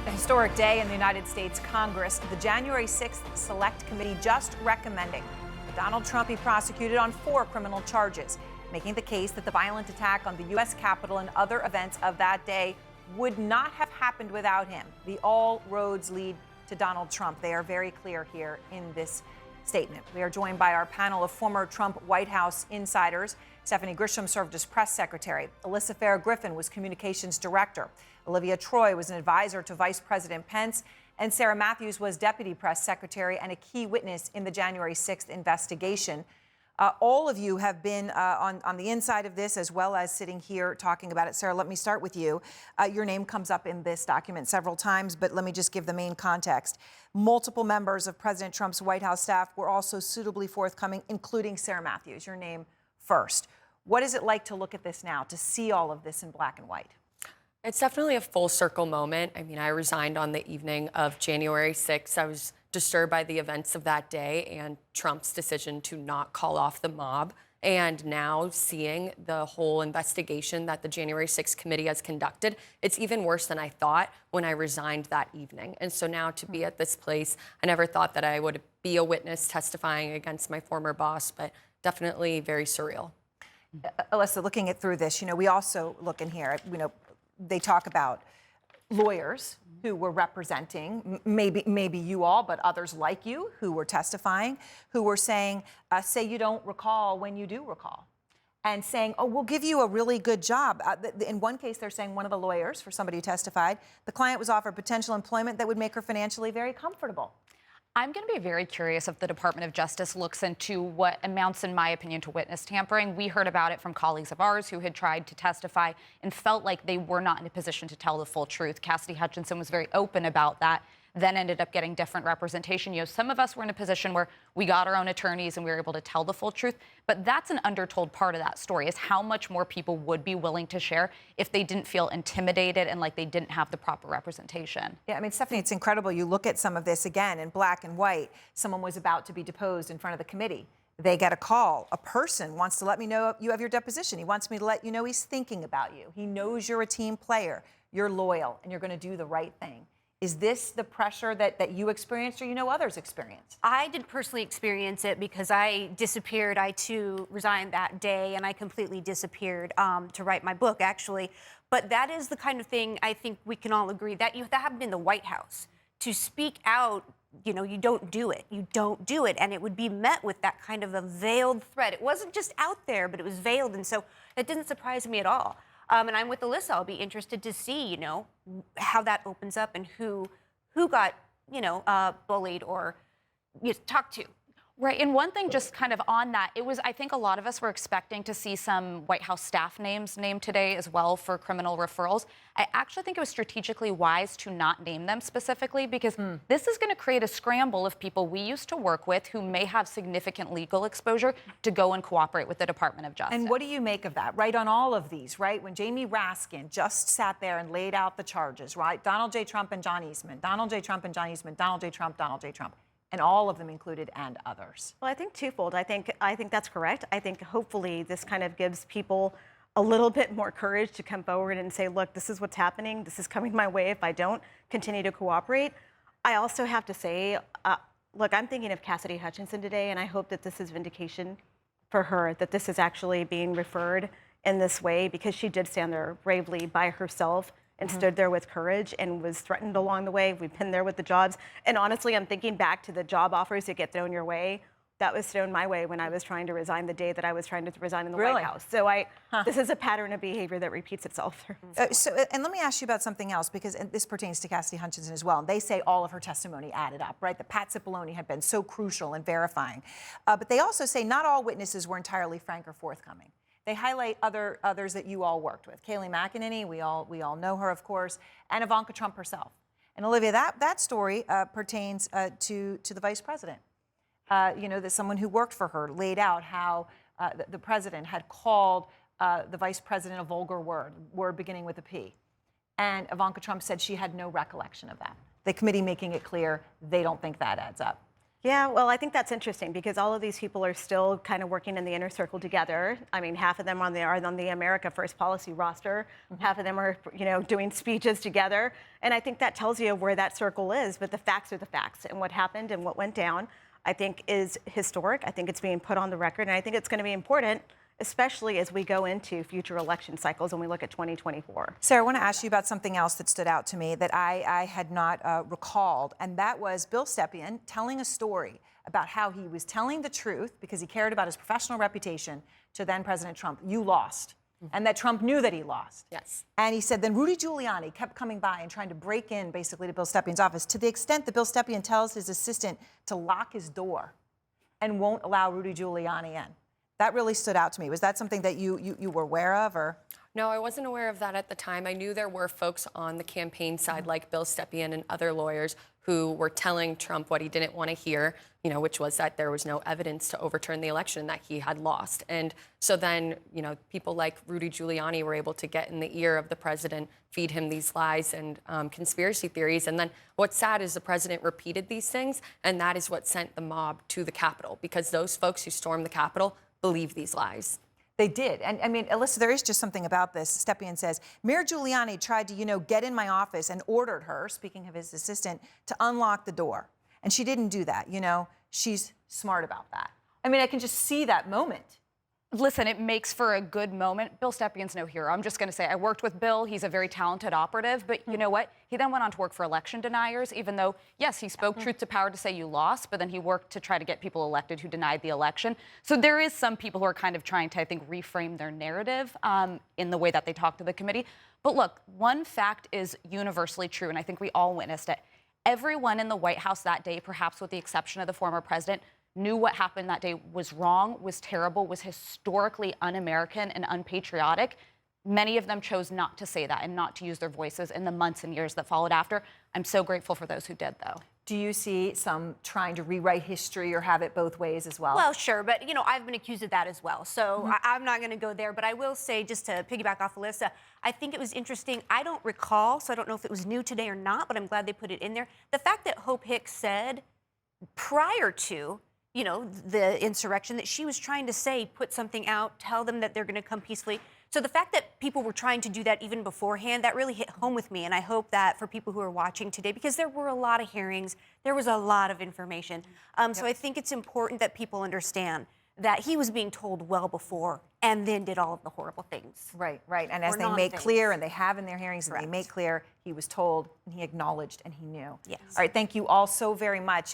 A historic day in the United States Congress. The January 6th Select Committee just recommending that Donald Trump be prosecuted on 4 criminal charges, making the case that the violent attack on the U.S. Capitol and other events of that day would not have happened without him. The all roads lead to Donald Trump. They are very clear here in this statement. We are joined by our panel of former Trump White House insiders. Stephanie Grisham served as press secretary. Alyssa Farah Griffin was communications director. Olivia Troy was an advisor to Vice President Pence. And Sarah Matthews was deputy press secretary and a key witness in the January 6th investigation. All of you have been on the inside of this, as well as sitting here talking about it. Sarah, let me start with you. Your name comes up in this document several times, but let me just give the main context. Multiple members of President Trump's White House staff were also suitably forthcoming, including Sarah Matthews, your name first. What is it like to look at this now, to see all of this in black and white? It's definitely a full circle moment. I mean, I resigned on the evening of January 6th. I was disturbed by the events of that day and Trump's decision to not call off the mob. And now seeing the whole investigation that the January 6th committee has conducted, it's even worse than I thought when I resigned that evening. And so now to be at this place, I never thought that I would be a witness testifying against my former boss, but definitely very surreal. Alyssa, looking through this, we also look in here, they talk about lawyers who were representing, maybe you all, but others like you who were testifying, who were saying, say you don't recall when you do recall, and saying, oh, we'll give you a really good job. In one case, they're saying one of the lawyers, for somebody who testified, the client was offered potential employment that would make her financially very comfortable. I'm going to be very curious if the Department of Justice looks into what amounts, in my opinion, to witness tampering. We heard about it from colleagues of ours who had tried to testify and felt like they were not in a position to tell the full truth. Cassidy Hutchinson was very open about that, then ended up getting different representation. Some of us were in a position where we got our own attorneys and we were able to tell the full truth. But that's an undertold part of that story, is how much more people would be willing to share if they didn't feel intimidated and like they didn't have the proper representation. Yeah, I mean, Stephanie, it's incredible. You look at some of this again in black and white. Someone was about to be deposed in front of the committee. They get a call. A person wants to let me know you have your deposition. He wants me to let you know he's thinking about you. He knows you're a team player, you're loyal, and you're going to do the right thing. Is this the pressure that you experienced or others experienced? I did personally experience it because I disappeared. I, too, resigned that day, and I completely disappeared to write my book, actually. But that is the kind of thing I think we can all agree that happened in the White House. To speak out, you don't do it. You don't do it. And it would be met with that kind of a veiled threat. It wasn't just out there, but it was veiled. And so it didn't surprise me at all. And I'm with Alyssa. I'll be interested to see, how that opens up and who got, bullied or talked to. Right. And one thing just kind of on that, I think a lot of us were expecting to see some White House staff names named today as well for criminal referrals. I actually think it was strategically wise to not name them specifically because this is going to create a scramble of people we used to work with who may have significant legal exposure to go and cooperate with the Department of Justice. And what do you make of that, right, on all of these, right? When Jamie Raskin just sat there and laid out the charges, right? Donald J. Trump and John Eastman, Donald J. Trump and John Eastman, Donald J. Trump, Donald J. Trump. And all of them included and others. Well, I think twofold. I think that's correct. I think hopefully this kind of gives people a little bit more courage to come forward and say, look, this is what's happening. This is coming my way if I don't continue to cooperate. I also have to say, look, I'm thinking of Cassidy Hutchinson today, and I hope that this is vindication for her, that this is actually being referred in this way because she did stand there bravely by herself and stood there with courage and was threatened along the way. We've been there with the jobs. And honestly, I'm thinking back to the job offers that get thrown your way. That was thrown my way when I was trying to resign the day that I was trying to resign in the White House. So this is a pattern of behavior that repeats itself. And let me ask you about something else, because this pertains to Cassidy Hutchinson as well. And they say all of her testimony added up, right? That Pat Cipollone had been so crucial in verifying. But they also say not all witnesses were entirely frank or forthcoming. They highlight others that you all worked with. Kayleigh McEnany, we all know her, of course, and Ivanka Trump herself. And Olivia, that story pertains to the vice president. That someone who worked for her laid out how the president had called the vice president a vulgar word beginning with a P. And Ivanka Trump said she had no recollection of that. The committee making it clear they don't think that adds up. Yeah, well, I think that's interesting because all of these people are still kind of working in the inner circle together. I mean, half of them are on the America First policy roster. Half of them are, doing speeches together. And I think that tells you where that circle is. But the facts are the facts. And what happened and what went down, I think, is historic. I think it's being put on the record. And I think it's going to be important, especially as we go into future election cycles and we look at 2024. Sarah, I want to ask you about something else that stood out to me that I had not recalled, and that was Bill Stepien telling a story about how he was telling the truth because he cared about his professional reputation to then President Trump. You lost. And that Trump knew that he lost. Yes. And he said then Rudy Giuliani kept coming by and trying to break in basically to Bill Stepien's office to the extent that Bill Stepien tells his assistant to lock his door and won't allow Rudy Giuliani in. That really stood out to me. Was that something that you were aware of, or? No, I wasn't aware of that at the time. I knew there were folks on the campaign side, like Bill Stepien and other lawyers, who were telling Trump what he didn't want to hear, which was that there was no evidence to overturn the election, that he had lost. And so then, people like Rudy Giuliani were able to get in the ear of the president, feed him these lies and conspiracy theories. And then what's sad is the president repeated these things, and that is what sent the mob to the Capitol, because those folks who stormed the Capitol believe these lies. They did. And I mean, Alyssa, there is just something about this. Stepien says, Mayor Giuliani tried to, get in my office and ordered her, speaking of his assistant, to unlock the door. And she didn't do that. She's smart about that. I mean, I can just see that moment. Listen, it makes for a good moment. Bill Stepien's no hero. I'm just going to say I worked with Bill. He's a very talented operative. But you know what? He then went on to work for election deniers, even though, yes, he spoke truth to power to say you lost, but then he worked to try to get people elected who denied the election. So there is some people who are kind of trying to, I think, reframe their narrative in the way that they talk to the committee. But look, one fact is universally true, and I think we all witnessed it. Everyone in the White House that day, perhaps with the exception of the former president, knew what happened that day was wrong, was terrible, was historically un-American and unpatriotic. Many of them chose not to say that and not to use their voices in the months and years that followed after. I'm so grateful for those who did, though. Do you see some trying to rewrite history or have it both ways as well? Well, sure, but I've been accused of that as well, so I'm not going to go there. But I will say, just to piggyback off Alyssa, I think it was interesting. I don't recall, so I don't know if it was new today or not, but I'm glad they put it in there. The fact that Hope Hicks said prior to the insurrection that she was trying to say, put something out, tell them that they're going to come peacefully. So the fact that people were trying to do that even beforehand, that really hit home with me. And I hope that for people who are watching today, because there were a lot of hearings, there was a lot of information. So I think it's important that people understand that he was being told well before and then did all of the horrible things. Right. And as Or they make non-things. clear, and they have in their hearings, and Correct. they make clear, he was told, and he acknowledged, and he knew. Yes. All right, thank you all so very much.